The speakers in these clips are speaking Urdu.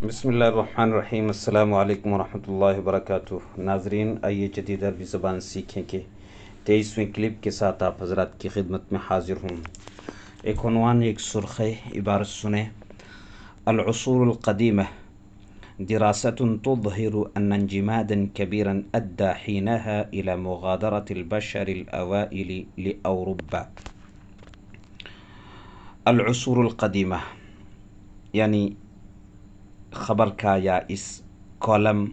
بسم اللہ الرحمن الرحیم۔ السلام علیکم ورحمۃ اللہ وبرکاتہ۔ ناظرین، آئیے جدید عربی زبان سیکھیں کہ 23ویں کلپ کے ساتھ آپ حضرات کی خدمت میں حاضر ہوں۔ ایک عنوان، ایک سرخ عبارت سنیں: العصور القدیمہ دراست تظہر ان انجمادا کبیرا ادى حینها الى مغادرة البشر الاوائل لاوروبا۔ العصور القدیمہ یعنی خبر کا یا اس کالم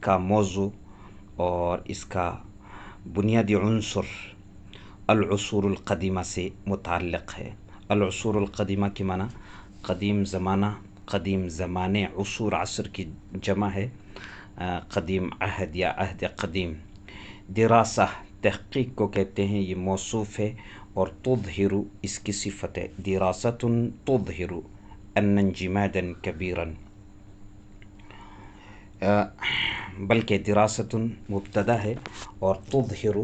کا موضوع اور اس کا بنیادی عنصر العصور القدیمہ سے متعلق ہے۔ العصور القدیمہ کی معنی قدیم زمانہ، قدیم زمانے، عصور عصر کی جمع ہے، قدیم عہد یا عہد قدیم۔ دراسہ تحقیق کو کہتے ہیں، یہ موصوف ہے، اور تظہر اس کی صفت ہے۔ دراست تظہر ان انجمادا کبیرا، بلکہ دراست مبتدا ہے اور تظہر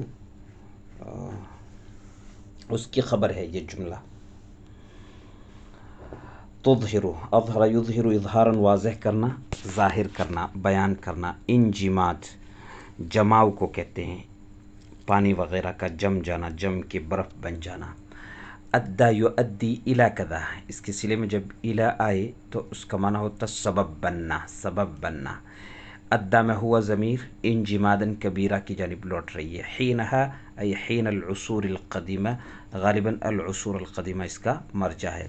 اس کی خبر ہے۔ یہ جملہ تظہر، اظہر یظہر اظہارا، واضح کرنا، ظاہر کرنا، بیان کرنا۔ انجماد جماؤ کو کہتے ہیں، پانی وغیرہ کا جم جانا، جم کے برف بن جانا۔ ادا یؤدی الی کذا، اس کے صلے میں جب الی آئے تو اس کا معنی ہوتا سبب بننا، سبب بننا۔ ادا میں ہوا ضمیر انجمادا کبیرہ کی جانب لوٹ رہی ہے۔ حینہا ای حین العصور القدیمہ، غالباً العصور القدیمہ اس کا مرجع ہے۔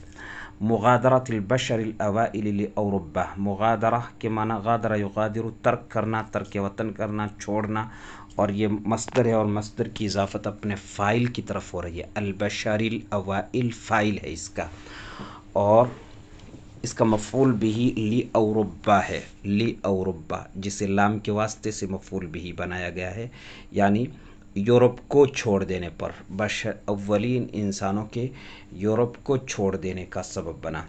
مغادرۃ البشر الاوائل لاوروبا، مغادرہ کے معنی غادر یغادر، ترک کرنا، ترک وطن کرنا، چھوڑنا، اور یہ مصدر ہے، اور مصدر کی اضافت اپنے فاعل کی طرف ہو رہی ہے۔ البشر الاوائل فاعل ہے اس کا، اور اس کا مفعول بھی لی اوروبا ہے، لی اوروبا، جسے لام کے واسطے سے مفعول بھی بنایا گیا ہے، یعنی یورپ کو چھوڑ دینے پر، بشر اولین انسانوں کے یورپ کو چھوڑ دینے کا سبب بنا۔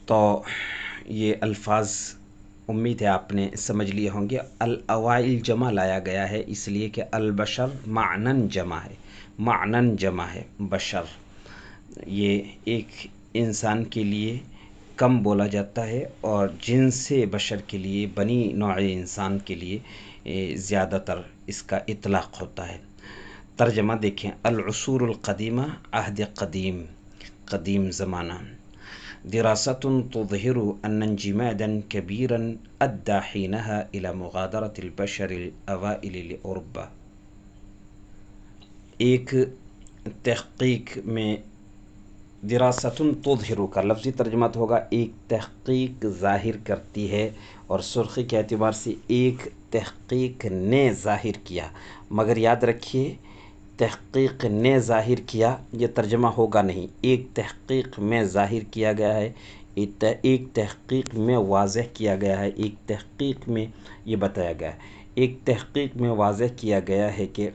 تو یہ الفاظ امید ہے آپ نے سمجھ لیے ہوں گے۔ الاوائل جمع لایا گیا ہے اس لیے کہ البشر معنن جمع ہے، معنن جمع ہے بشر، یہ ایک انسان کے لیے کم بولا جاتا ہے، اور جنس بشر کے لیے، بنی نوع انسان کے لیے زیادہ تر اس کا اطلاق ہوتا ہے۔ ترجمہ دیکھیں: العصور القدیمہ عہد قدیم، قدیم زمانہ۔ دراست تظہر ان انجمادا کبیرا ادى حینہا الى مغادرة البشر الاوائل لاوروبا۔ ایک تحقیق میں، دراست تظہر کا لفظی ترجمہ تو ہوگا ایک تحقیق ظاہر کرتی ہے، اور سرخی کے اعتبار سے ایک تحقیق نے ظاہر کیا، مگر یاد رکھیے تحقیق نے ظاہر کیا یہ ترجمہ ہوگا نہیں۔ ایک تحقیق میں ظاہر کیا گیا ہے، ایک تحقیق میں واضح کیا گیا ہے، ایک تحقیق میں یہ بتایا گیا ہے، ایک تحقیق میں واضح کیا گیا ہے کہ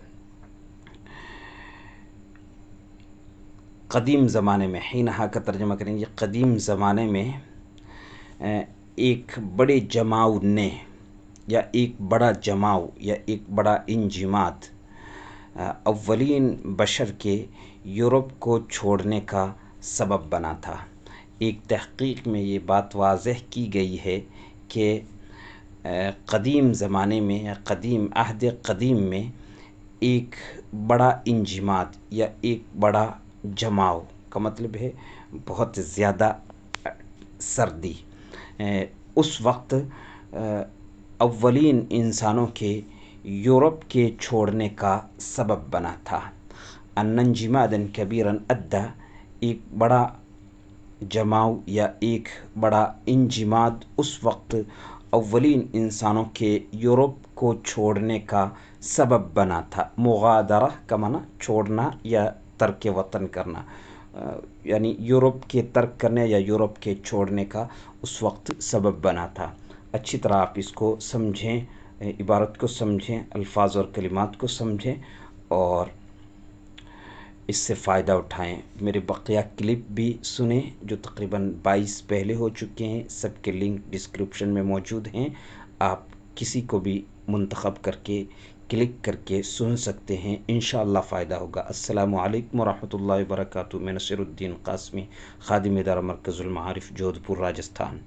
قدیم زمانے میں، حینہا کا ترجمہ کریں گے قدیم زمانے میں، ایک بڑے جماؤ نے، یا ایک بڑا جماؤ یا ایک بڑا انجماد اولین بشر کے یورپ کو چھوڑنے کا سبب بنا تھا۔ ایک تحقیق میں یہ بات واضح کی گئی ہے کہ قدیم زمانے میں یا قدیم عہد قدیم میں ایک بڑا انجماد یا ایک بڑا جماؤ کا مطلب ہے بہت زیادہ سردی، اس وقت اولین انسانوں کے یورپ کے چھوڑنے کا سبب بنا تھا۔ ان انجمادا کبیرا ادى، ایک بڑا جماؤ یا ایک بڑا انجماد اس وقت اولین انسانوں کے یورپ کو چھوڑنے کا سبب بنا تھا۔ مغادرہ کا معنی چھوڑنا یا ترک وطن کرنا، یعنی یورپ کے ترک کرنے یا یورپ کے چھوڑنے کا اس وقت سبب بنا تھا۔ اچھی طرح آپ اس کو سمجھیں، عبارت کو سمجھیں، الفاظ اور کلمات کو سمجھیں، اور اس سے فائدہ اٹھائیں۔ میرے بقیہ کلپ بھی سنیں جو تقریباً 22 پہلے ہو چکے ہیں، سب کے لنک ڈسکرپشن میں موجود ہیں، آپ کسی کو بھی منتخب کر کے کلک کر کے سن سکتے ہیں، انشاءاللہ فائدہ ہوگا۔ السلام علیکم ورحمۃ اللہ وبرکاتہ۔ میں نصیر الدین قاسمی، خادم ادارہ مرکز المعارف، جودھپور، راجستھان۔